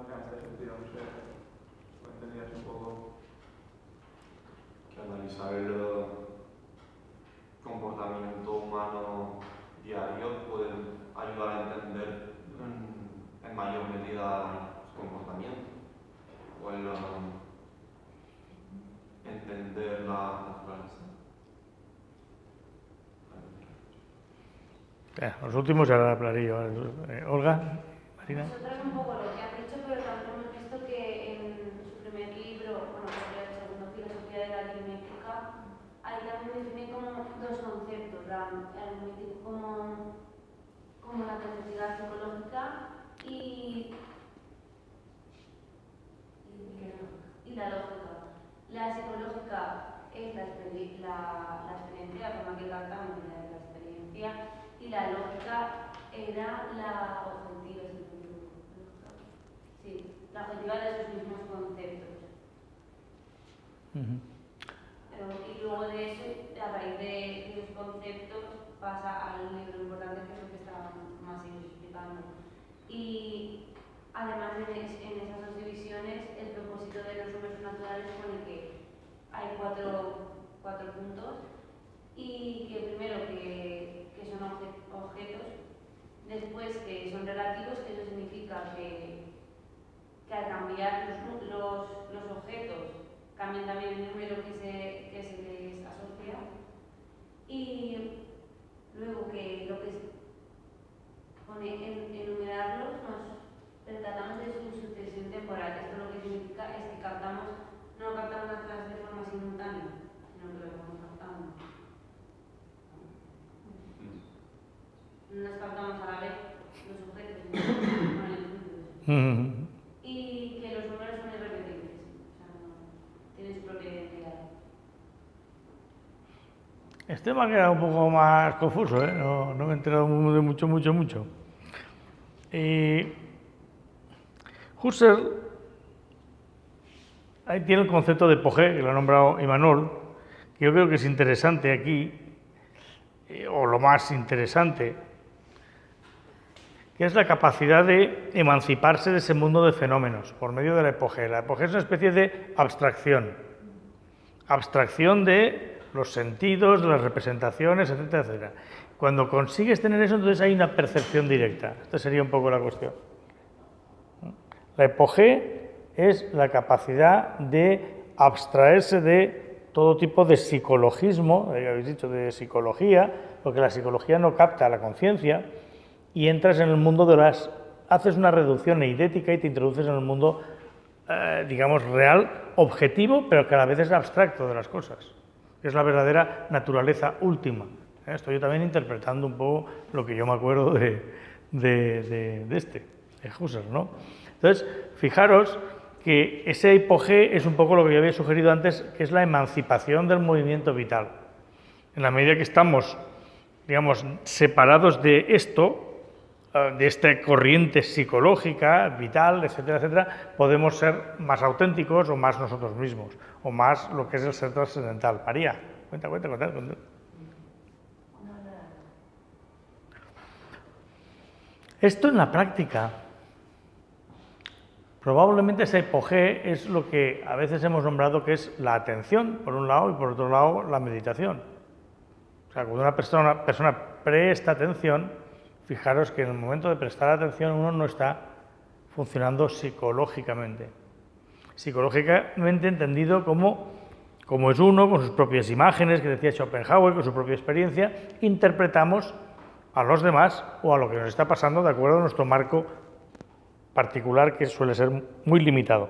No, que en ese sentido, no sé, lo entendías un poco. Que analizar el comportamiento humano diario puede ayudar a entender en mayor medida su comportamiento o el entender la naturaleza. Los últimos ya hablaré yo. Olga, Marina. Nosotros un poco lo que has dicho, pero también hemos visto que en su primer libro, bueno, el segundo, Filosofía de la Aritmética, ahí también define como dos conceptos, la aritmética como la capacidad psicológica y la lógica. La psicológica es la experiencia, la forma que captamos de la experiencia, y la lógica era la objetiva, sí, la objetiva de sus mismos conceptos. Y luego de eso, a raíz de los conceptos, pasa al libro importante, que es lo que estábamos más explicando. Y además en esas dos divisiones, el propósito de los números naturales pone que hay cuatro puntos, y que primero que son objetos, después que son relativos, que eso significa que al cambiar los objetos cambian también el número que se les asocia, y luego que lo que pone enumerarlos nos percatamos de su sucesión temporal. Esto lo que significa es que no captamos las cosas de forma simultánea, sino que lo vamos captando. No nos captamos a la vez los objetos, sino con el número. Y que los números son irrepetibles, o sea, no tienen su propia identidad. Este me ha quedado un poco más confuso, ¿eh? No me he enterado de mucho. Husserl ahí tiene el concepto de Pogé, que lo ha nombrado Imanol, que yo creo que es interesante aquí, o lo más interesante, que es la capacidad de emanciparse de ese mundo de fenómenos por medio de la epogé. La epogé es una especie de abstracción de los sentidos, de las representaciones, etcétera, etcétera. Cuando consigues tener eso, entonces hay una percepción directa. Esta sería un poco la cuestión. La epogé es la capacidad de abstraerse de todo tipo de psicologismo, habéis dicho de psicología, porque la psicología no capta la conciencia, y entras en el mundo haces una reducción eidética y te introduces en el mundo, digamos, real, objetivo, pero que a la vez es abstracto de las cosas, que es la verdadera naturaleza última. Estoy yo también interpretando un poco lo que yo me acuerdo de Husserl, ¿no? Entonces, fijaros que ese hipogé es un poco lo que yo había sugerido antes, que es la emancipación del movimiento vital. En la medida que estamos, digamos, separados de esto, de esta corriente psicológica, vital, etcétera, etcétera, podemos ser más auténticos o más nosotros mismos, o más lo que es el ser trascendental. María, cuenta. Esto en la práctica, probablemente ese hipogé es lo que a veces hemos nombrado que es la atención, por un lado, y por otro lado, la meditación. O sea, cuando una persona presta atención, fijaros que en el momento de prestar atención uno no está funcionando psicológicamente. Psicológicamente entendido como es uno, con sus propias imágenes, que decía Schopenhauer, con su propia experiencia, interpretamos a los demás o a lo que nos está pasando de acuerdo a nuestro marco particular, que suele ser muy limitado.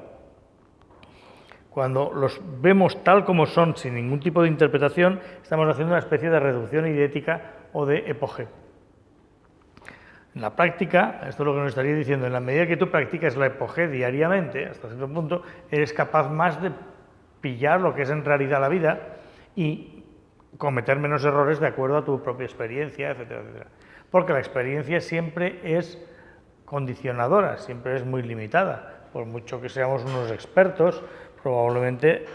Cuando los vemos tal como son, sin ningún tipo de interpretación, estamos haciendo una especie de reducción idética o de epogé. En la práctica, esto es lo que nos estaría diciendo, en la medida que tú practicas la epogé diariamente, hasta cierto punto, eres capaz más de pillar lo que es en realidad la vida y cometer menos errores de acuerdo a tu propia experiencia, etcétera, etcétera. Porque la experiencia siempre es condicionadora, siempre es muy limitada. Por mucho que seamos unos expertos, probablemente,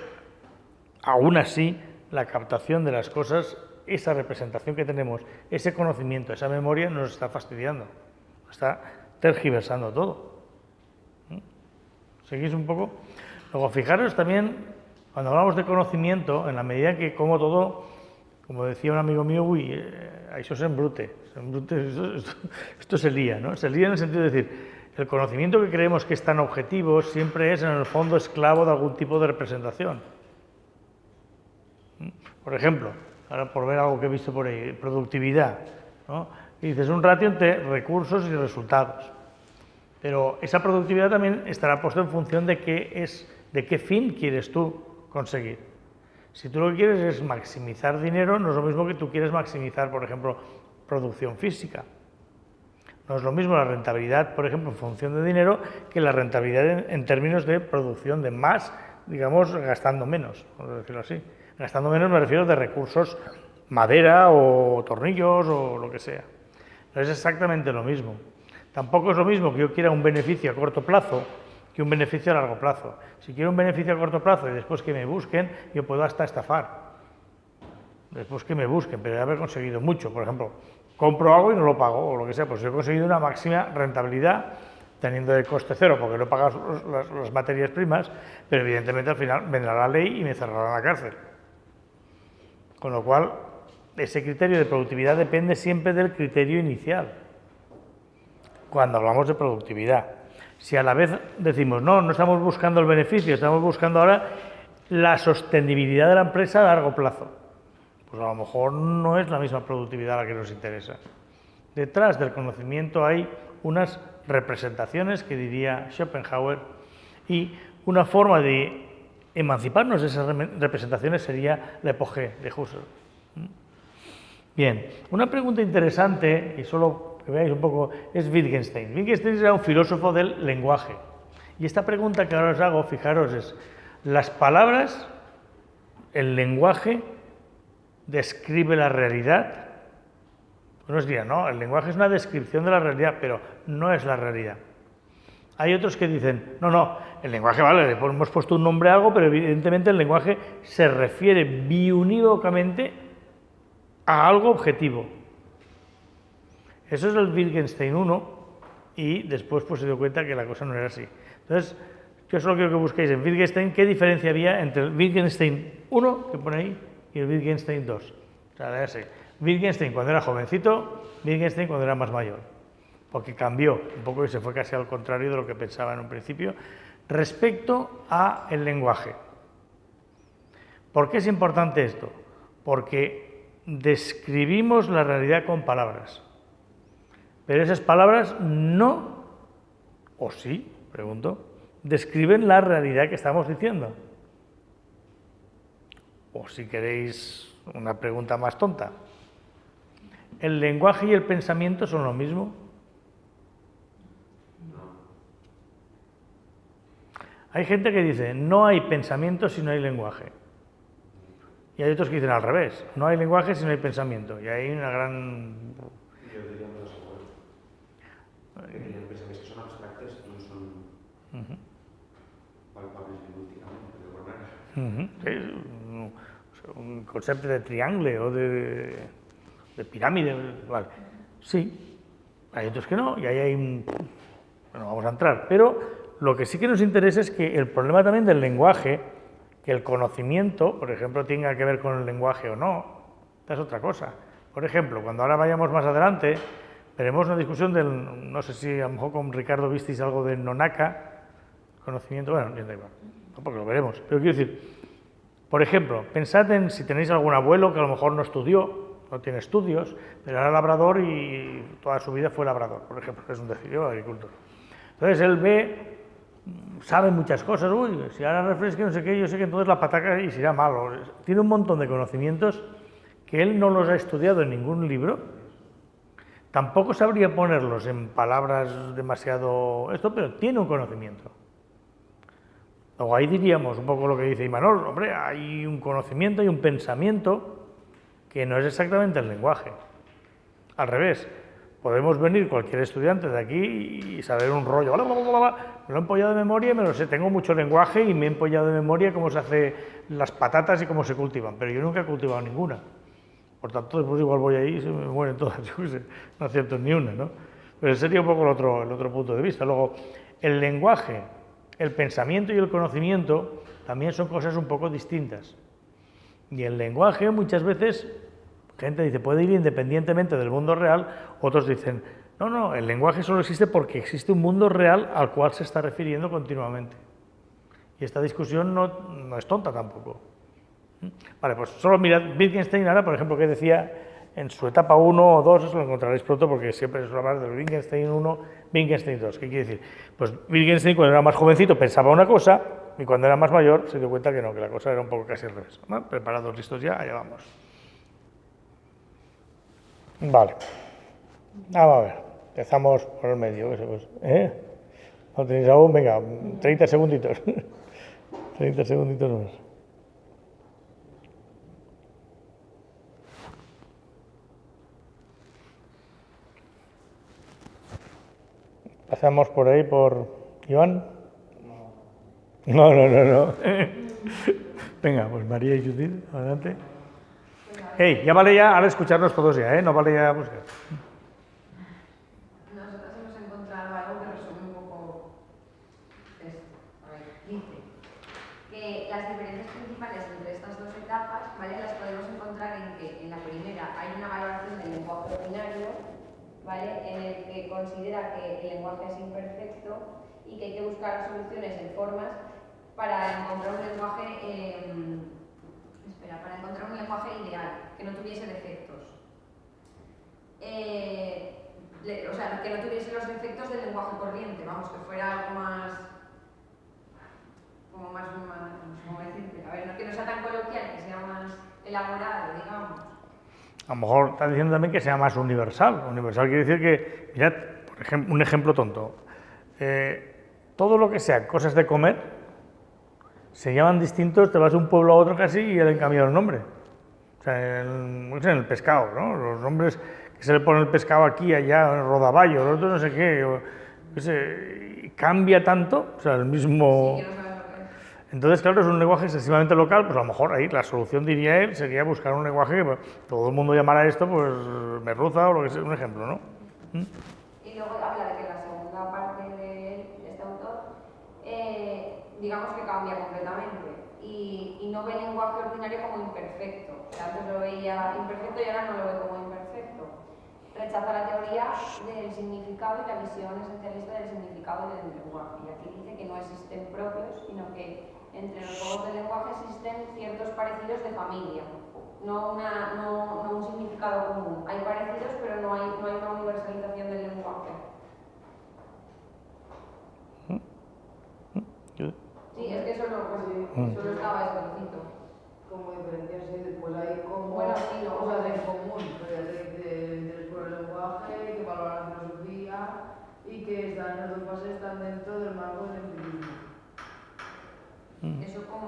aún así, la captación de las cosas, esa representación que tenemos, ese conocimiento, esa memoria, nos está fastidiando, está tergiversando todo. ¿Seguís un poco? Luego, fijaros también, cuando hablamos de conocimiento, en la medida que como todo, como decía un amigo mío, eso se embrute, esto se lía, ¿no? Se lía en el sentido de decir, el conocimiento que creemos que es tan objetivo siempre es, en el fondo, esclavo de algún tipo de representación. Por ejemplo, ahora por ver algo que he visto por ahí, productividad, ¿no? Y dices un ratio entre recursos y resultados. Pero esa productividad también estará puesta en función de qué fin quieres tú conseguir. Si tú lo que quieres es maximizar dinero, no es lo mismo que tú quieres maximizar, por ejemplo, producción física. No es lo mismo la rentabilidad, por ejemplo, en función de dinero, que la rentabilidad en términos de producción de más, digamos, gastando menos, por decirlo así. Gastando menos me refiero de recursos, madera o tornillos o lo que sea. No es exactamente lo mismo. Tampoco es lo mismo que yo quiera un beneficio a corto plazo que un beneficio a largo plazo. Si quiero un beneficio a corto plazo y después que me busquen, yo puedo hasta estafar. Después que me busquen, pero ya haber conseguido mucho. Por ejemplo, compro algo y no lo pago, o lo que sea, pues yo he conseguido una máxima rentabilidad teniendo el coste cero, porque no he pagado las materias primas, pero evidentemente al final vendrá la ley y me cerrará la cárcel. Con lo cual, ese criterio de productividad depende siempre del criterio inicial, cuando hablamos de productividad. Si a la vez decimos, no estamos buscando el beneficio, estamos buscando ahora la sostenibilidad de la empresa a largo plazo, pues a lo mejor no es la misma productividad la que nos interesa. Detrás del conocimiento hay unas representaciones, que diría Schopenhauer, y una forma de emanciparnos de esas representaciones sería la epogé de Husserl. Bien, una pregunta interesante, y solo que veáis un poco, es Wittgenstein. Wittgenstein era un filósofo del lenguaje. Y esta pregunta que ahora os hago, fijaros, es, ¿las palabras, el lenguaje, describe la realidad? Unos dirán, no, el lenguaje es una descripción de la realidad, pero no es la realidad. Hay otros que dicen, no, el lenguaje, vale, le hemos puesto un nombre a algo, pero evidentemente el lenguaje se refiere biunívocamente a algo objetivo. Eso es el Wittgenstein 1, y después pues se dio cuenta que la cosa no era así. Entonces, yo solo quiero que busquéis en Wittgenstein qué diferencia había entre el Wittgenstein 1, que pone ahí, y el Wittgenstein 2. O sea, ya sé, Wittgenstein cuando era jovencito, Wittgenstein cuando era más mayor. Porque cambió un poco y se fue casi al contrario de lo que pensaba en un principio, respecto a el lenguaje. ¿Por qué es importante esto? Porque describimos la realidad con palabras. Pero esas palabras no, o sí, pregunto, describen la realidad que estamos diciendo. O si queréis una pregunta más tonta, ¿el lenguaje y el pensamiento son lo mismo? Hay gente que dice, no hay pensamiento si no hay lenguaje. Y hay otros que dicen al revés, no hay lenguaje si no hay pensamiento. Y hay una gran... Yo diría más igual. Los pensamientos que son abstractos no son palpables lingüísticamente, de alguna manera. Un concepto de triángulo o de pirámide, vale. Sí, hay otros que no, y ahí hay un... Bueno, vamos a entrar, pero lo que sí que nos interesa es que el problema también del lenguaje, que el conocimiento, por ejemplo, tenga que ver con el lenguaje o no, esta es otra cosa. Por ejemplo, cuando ahora vayamos más adelante, veremos una discusión del, no sé si a lo mejor con Ricardo visteis algo de Nonaka, conocimiento, bueno, bien da igual, tampoco lo veremos, pero quiero decir, por ejemplo, pensad en si tenéis algún abuelo que a lo mejor no estudió, no tiene estudios, pero era labrador y toda su vida fue labrador, por ejemplo, es un decir, agricultor. Entonces él ve, sabe muchas cosas, si ahora refresque no sé qué, yo sé que entonces la pataca y se irá mal. Tiene un montón de conocimientos que él no los ha estudiado en ningún libro, tampoco sabría ponerlos en palabras demasiado pero tiene un conocimiento. Luego ahí diríamos un poco lo que dice Imanol, hombre, hay un conocimiento y un pensamiento que no es exactamente el lenguaje. Al revés, podemos venir cualquier estudiante de aquí y saber un rollo, me lo he empollado de memoria y me lo sé, tengo mucho lenguaje y me he empollado de memoria cómo se hacen las patatas y cómo se cultivan, pero yo nunca he cultivado ninguna. Por tanto, después igual voy ahí y se me mueren todas, yo qué sé, no acierto ni una, ¿no? Pero sería un poco el otro punto de vista. Luego, el lenguaje el pensamiento y el conocimiento también son cosas un poco distintas. Y el lenguaje muchas veces, gente dice, puede ir independientemente del mundo real, otros dicen, no, no, el lenguaje solo existe porque existe un mundo real al cual se está refiriendo continuamente. Y esta discusión no es tonta tampoco. Vale, pues solo mirad Wittgenstein ahora, por ejemplo, que decía en su etapa 1 o 2, os lo encontraréis pronto porque siempre se suele hablar del Wittgenstein 1, Wittgenstein 2. ¿Qué quiere decir? Pues Wittgenstein cuando era más jovencito pensaba una cosa y cuando era más mayor se dio cuenta que no, que la cosa era un poco casi al revés. ¿No? Preparados, listos ya, allá vamos. Vale. Vamos a ver. Empezamos por el medio. ¿No tenéis aún? Venga, 30 segunditos. 30 segunditos más. Pasamos por ahí por Iván. No. Venga, pues María y Judith, adelante. Hey, ya vale ya, ahora escucharnos todos ya, no vale ya buscar. Nosotros hemos encontrado algo que resume un poco esto. A ver, dice que las diferencias principales entre estas dos etapas, ¿vale? Las podemos encontrar en que en la primera hay una valoración del lenguaje ordinario, ¿vale? En el que considera que el lenguaje es imperfecto y que hay que buscar soluciones en formas para encontrar un lenguaje, para encontrar un lenguaje ideal, que no tuviese defectos. O sea, que no tuviese los defectos del lenguaje corriente, vamos, que fuera algo más, ¿cómo decirte? A ver, que no sea tan coloquial, que sea más elaborado, digamos. A lo mejor está diciendo también que sea más universal. Universal quiere decir que, mirad, por ejemplo, un ejemplo tonto. Todo lo que sea cosas de comer se llaman distintos, te vas de un pueblo a otro casi y ya le han cambiado el nombre. O sea, en el pescado, ¿no? Los nombres que se le pone el pescado aquí, allá, rodaballo, el otro no sé qué, cambia tanto, o sea, el mismo... Sí, que no sabes lo que es. Entonces, claro, es un lenguaje excesivamente local, pues a lo mejor ahí la solución, diría él, sería buscar un lenguaje que pues, todo el mundo llamara esto, pues, merluza o lo que sea, un ejemplo, ¿no? Y luego habla de que la segunda parte de este autor, digamos que cambia completamente y no ve el lenguaje ordinario como imperfecto. O sea, antes lo veía imperfecto y ahora no lo ve como imperfecto. Rechaza la teoría del significado y la visión esencialista del significado del lenguaje. Y aquí dice que no existen propios, sino que entre los juegos del lenguaje existen ciertos parecidos de familia, no un significado común. Hay parecidos, pero no hay una universalización del lenguaje. Sí, es que solo estaba escrito. Como diferencias, sí, después hay como Bueno, sí, no, cosas en común, de interés por el lenguaje, que valoran la filosofía y que están, las dos bases están dentro del marco del empirismo. Eso como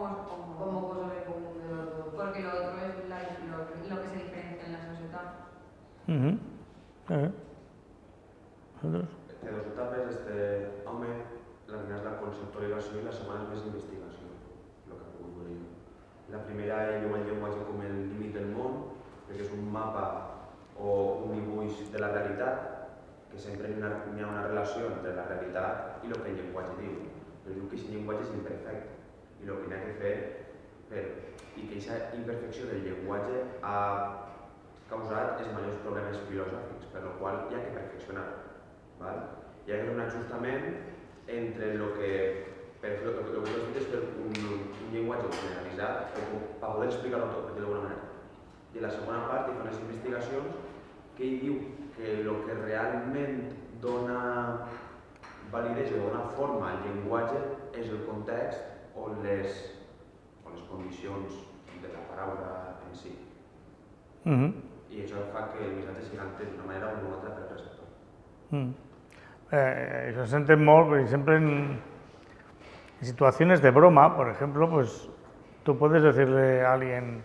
Como cosas en común de las dos. porque lo otro es lo que se diferencia en las dos etapas. ¿Otros? Té dos etapes, home, la primera és la conceptualització i la segona és més investigació, el que ha pogut veure jo. La primera ell veu el llenguatge com el límit del món, perquè és un mapa o un dibuix de la realitat, que sempre hi ha una relació entre la realitat i el que el llenguatge diu. Però diu que aquest llenguatge és imperfecte i el que n'ha de fer i que aquesta imperfecció del llenguatge ha causat els majors problemes filosòfics, per el qual hi ha que perfeccionar. Hi ha que fer un ajustament entre el que tu has dit és fer un llenguatge generalitzat per poder explicar-ho tot, per dir-ho d'alguna manera. I en la segona part hi fa unes investigacions que ell diu que el que realment dona validesa o dona forma al llenguatge és el context o les condicions de la paraula en si. I això fa que el missatge sigui entès d'una manera o d'una altra per el receptor. Eso se entiende molt, porque siempre en situaciones de broma, por ejemplo, pues tú puedes decirle a alguien,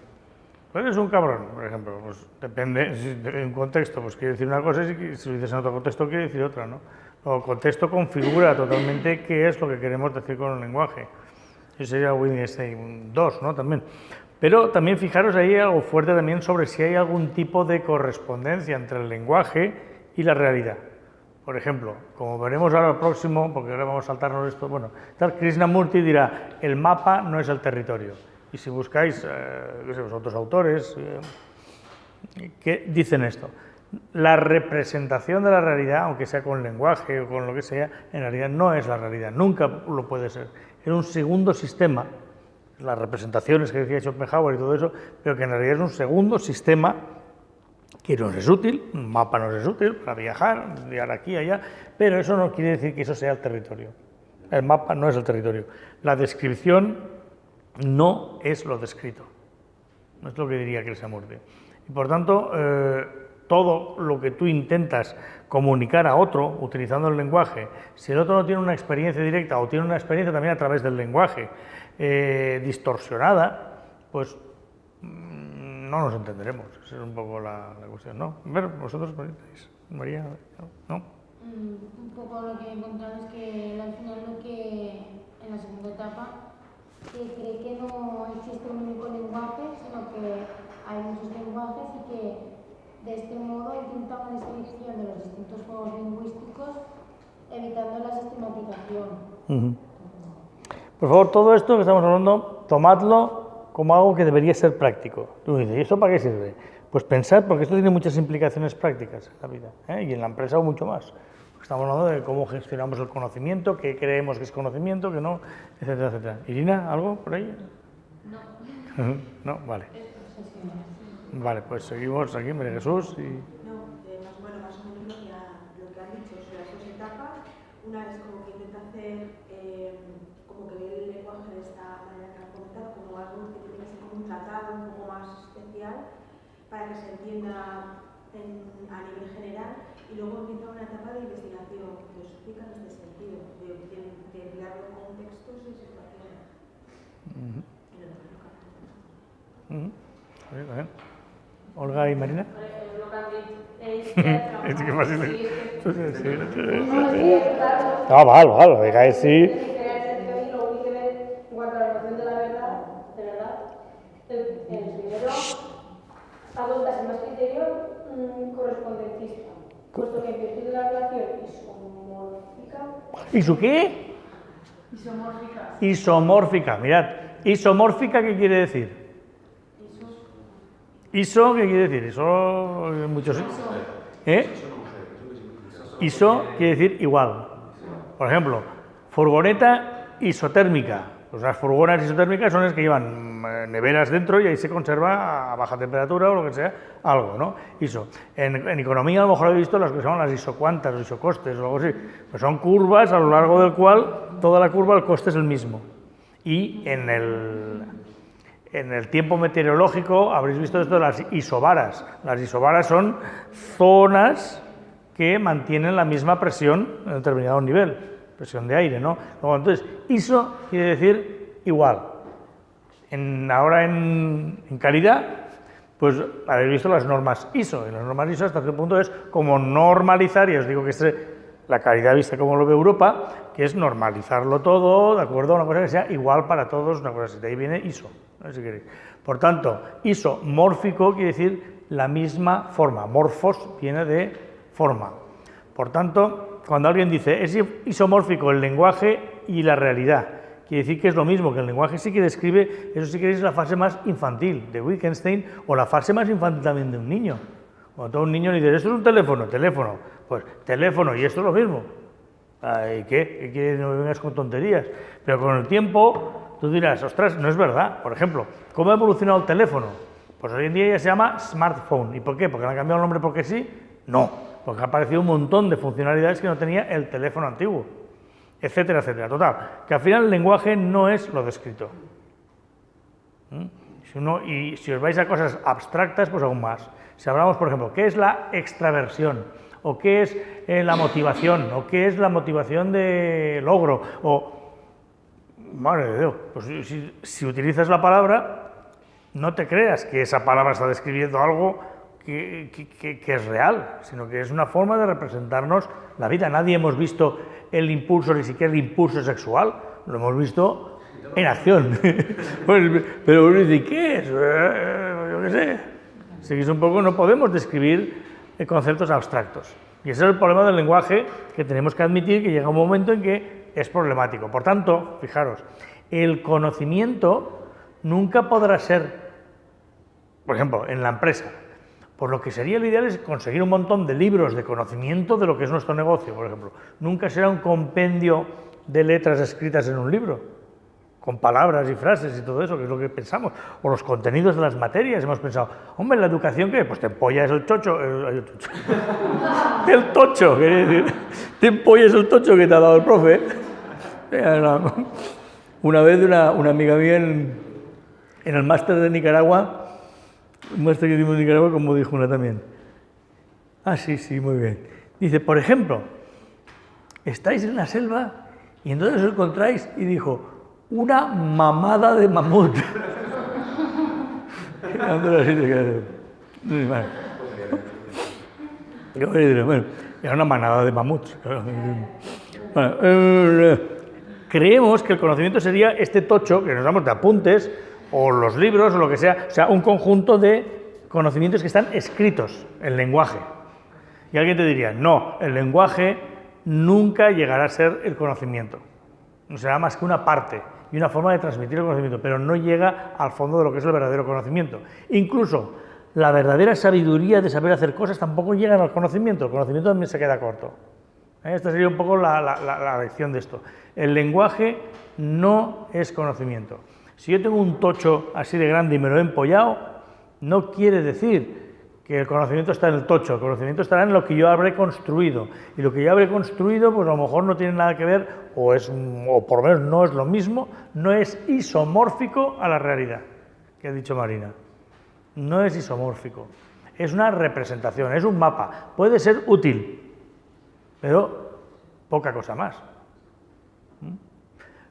tú eres un cabrón, por ejemplo, pues depende, en un contexto, pues quiere decir una cosa y si lo dices en otro contexto quiere decir otra, ¿no? El contexto configura totalmente qué es lo que queremos decir con el lenguaje. Eso sería Wittgenstein 2, ¿no? También. Pero también fijaros ahí algo fuerte también sobre si hay algún tipo de correspondencia entre el lenguaje y la realidad. Por ejemplo, como veremos ahora el próximo, porque ahora vamos a saltarnos esto, bueno, tal Krishnamurti dirá, el mapa no es el territorio. Y si buscáis, qué sé, otros autores que dicen esto, la representación de la realidad, aunque sea con lenguaje o con lo que sea, en realidad no es la realidad, nunca lo puede ser. Es un segundo sistema, las representaciones que decía Schopenhauer y todo eso, pero que en realidad es un segundo sistema que nos es útil, un mapa nos es útil para viajar aquí y allá, pero eso no quiere decir que eso sea el territorio. El mapa no es el territorio. La descripción no es lo descrito. No es lo que diría Krishnamurti. Y por tanto, todo lo que tú intentas comunicar a otro utilizando el lenguaje, si el otro no tiene una experiencia directa o tiene una experiencia también a través del lenguaje distorsionada, pues no nos entenderemos. Esa es un poco la cuestión, ¿no? A ver, vosotros, María, ¿no? Un poco lo que he encontrado es que al final lo que en la segunda etapa que cree que no existe un único lenguaje, sino que hay muchos lenguajes y que de este modo intenta una descripción de los distintos juegos lingüísticos evitando la sistematización. Por favor, todo esto que estamos hablando, tomadlo como algo que debería ser práctico. Tú dices, ¿y eso para qué sirve? Pues pensad, porque esto tiene muchas implicaciones prácticas en la vida, y en la empresa o mucho más. Estamos hablando de cómo gestionamos el conocimiento, qué creemos que es conocimiento, que no, etcétera, etcétera. Irina, ¿algo por ahí? No. No, vale. Vale, pues seguimos aquí, María Jesús. Y... No, bueno, más o menos lo que han dicho sobre las dos etapas. Una es como que intenta hacer, como que ve el lenguaje de esta manera que han comentado, como algo que tiene que ser como un tratado un poco más especial para que se entienda a nivel general, y luego empieza una etapa de investigación que os explica en este sentido, de emplear contextos y situaciones. Olga y Marina. Es que fácil. No, vale, digáis sí. Adopta más criterio correspondencista, puesto que en virtud de la relación isomórfica... ¿Iso qué? Isomórfica. Isomórfica, mirad. ¿Isomórfica qué quiere decir? ¿Iso qué quiere decir? Iso en muchos... Iso quiere decir igual. Por ejemplo, furgoneta isotérmica. Pues las furgonas isotérmicas son las que llevan neveras dentro y ahí se conserva a baja temperatura o lo que sea, algo, ¿no? ISO. En economía a lo mejor habéis visto las que se llaman las isocuantas o isocostes o algo así. Pues son curvas a lo largo del cual toda la curva el coste es el mismo. Y en el tiempo meteorológico habréis visto esto de las isobaras. Las isobaras son zonas que mantienen la misma presión en determinado nivel, presión de aire, ¿no? Luego, entonces, ISO quiere decir igual. Ahora en calidad, pues habéis visto las normas ISO. Y las normas ISO hasta cierto punto es como normalizar, y os digo que es la calidad vista como lo ve Europa, que es normalizarlo todo, de acuerdo a una cosa que sea igual para todos, una cosa así. De ahí viene ISO, ¿no? Si queréis. Por tanto, isomórfico quiere decir la misma forma. Morfos viene de forma. Por tanto, cuando alguien dice es isomórfico el lenguaje y la realidad, quiere decir que es lo mismo, que el lenguaje sí que describe, eso sí que es la fase más infantil de Wittgenstein, o la fase más infantil también de un niño. Cuando a un niño le dice, esto es un teléfono, pues teléfono, y esto es lo mismo. ¿Y qué? ¿Qué quieres? No me vengas con tonterías. Pero con el tiempo, tú dirás, ostras, no es verdad. Por ejemplo, ¿cómo ha evolucionado el teléfono? Pues hoy en día ya se llama smartphone. ¿Y por qué? ¿Porque le han cambiado el nombre porque sí? No, porque ha aparecido un montón de funcionalidades que no tenía el teléfono antiguo, etcétera, etcétera. Total, que al final el lenguaje no es lo descrito. Y si os vais a cosas abstractas, pues aún más. Si hablamos, por ejemplo, ¿qué es la extraversión? ¿O qué es la motivación? ¿O qué es la motivación de logro? O, madre de Dios, pues si utilizas la palabra, no te creas que esa palabra está describiendo algo que es real, sino que es una forma de representarnos la vida. Nadie hemos visto el impulso, ni siquiera el impulso sexual, lo hemos visto en acción. Pues, pero uno dice, ¿qué es? Yo qué sé. Si es un poco, no podemos describir conceptos abstractos. Y ese es el problema del lenguaje, que tenemos que admitir que llega un momento en que es problemático. Por tanto, fijaros, el conocimiento nunca podrá ser, por ejemplo, en la empresa, pues lo que sería lo ideal es conseguir un montón de libros de conocimiento de lo que es nuestro negocio, por ejemplo. Nunca será un compendio de letras escritas en un libro, con palabras y frases y todo eso, que es lo que pensamos. O los contenidos de las materias, hemos pensado, hombre, ¿la educación qué? Pues te empollas el chocho, el tocho, quería decir, te empollas el tocho que te ha dado el profe. Una vez una amiga mía en el máster de Nicaragua, un máster que hicimos en Nicaragua, como dijo una también. Ah, sí, muy bien. Dice, por ejemplo, estáis en la selva y entonces os encontráis, y dijo, una mamada de mamut. Bueno, era una manada de mamuts. Bueno, creemos que el conocimiento sería este tocho que nos damos de apuntes, o los libros, o lo que sea, o sea, un conjunto de conocimientos que están escritos, el lenguaje. Y alguien te diría, no, el lenguaje nunca llegará a ser el conocimiento. No será más que una parte y una forma de transmitir el conocimiento, pero no llega al fondo de lo que es el verdadero conocimiento. Incluso la verdadera sabiduría de saber hacer cosas tampoco llega al conocimiento, el conocimiento también se queda corto. Esta sería un poco la lección de esto. El lenguaje no es conocimiento. Si yo tengo un tocho así de grande y me lo he empollado, no quiere decir que el conocimiento está en el tocho, el conocimiento estará en lo que yo habré construido. Y lo que yo habré construido, pues a lo mejor no tiene nada que ver, o por lo menos no es lo mismo, no es isomórfico a la realidad, que ha dicho Marina. No es isomórfico, es una representación, es un mapa. Puede ser útil, pero poca cosa más.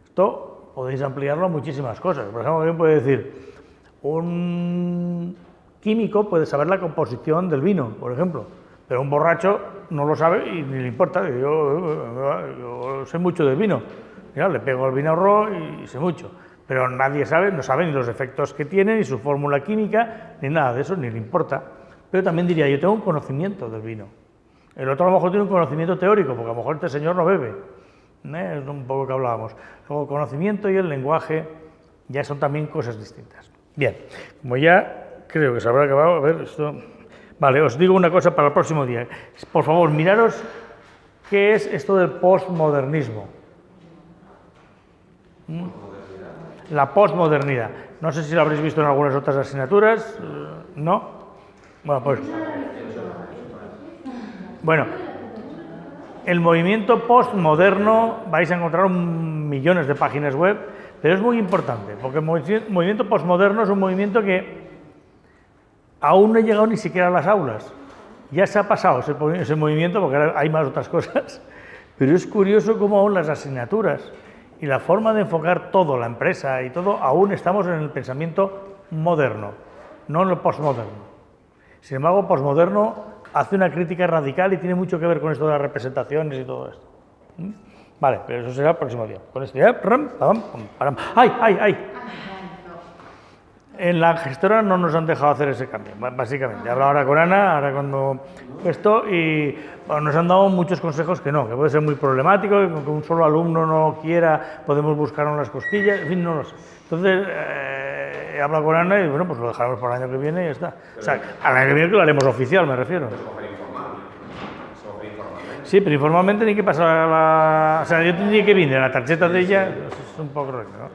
Esto podéis ampliarlo a muchísimas cosas. Por ejemplo, alguien puede decir, un químico puede saber la composición del vino, por ejemplo, pero un borracho no lo sabe y ni le importa. Yo sé mucho del vino, mira, le pego el vinagre y sé mucho, pero nadie sabe, no sabe ni los efectos que tiene, ni su fórmula química, ni nada de eso, ni le importa. Pero también diría, yo tengo un conocimiento del vino. El otro a lo mejor tiene un conocimiento teórico, porque a lo mejor este señor no bebe. Es un poco que hablábamos. Luego, el conocimiento y el lenguaje ya son también cosas distintas. Bien, como ya creo que se habrá acabado, a ver, esto... Vale, os digo una cosa para el próximo día. Por favor, miraros qué es esto del postmodernismo. La postmodernidad. No sé si lo habréis visto en algunas otras asignaturas. ¿No? Bueno, pues... Bueno, el movimiento postmoderno, vais a encontrar millones de páginas web, pero es muy importante, porque el movimiento postmoderno es un movimiento que aún no ha llegado ni siquiera a las aulas. Ya se ha pasado ese movimiento, porque ahora hay más otras cosas, pero es curioso cómo aún las asignaturas y la forma de enfocar todo, la empresa y todo, aún estamos en el pensamiento moderno, no en el postmoderno. Sin embargo, postmoderno hace una crítica radical y tiene mucho que ver con esto de las representaciones y todo esto. Vale, pero eso será el próximo día. Con esto ya... ¡Ay! En la gestora no nos han dejado hacer ese cambio, básicamente. Hablo ahora con Ana, ahora cuando esto, y bueno, nos han dado muchos consejos que no, que puede ser muy problemático, que un solo alumno no quiera, podemos buscar unas cosquillas, en fin, no lo sé. Entonces, he hablado con Ana y bueno, pues lo dejaremos para el año que viene y ya está. O sea, al año que viene que lo haremos oficial, me refiero. Sí, pero informalmente ni que pasar a la... O sea, yo tendría que venir a la tarjeta de ella, es un poco raro, ¿no?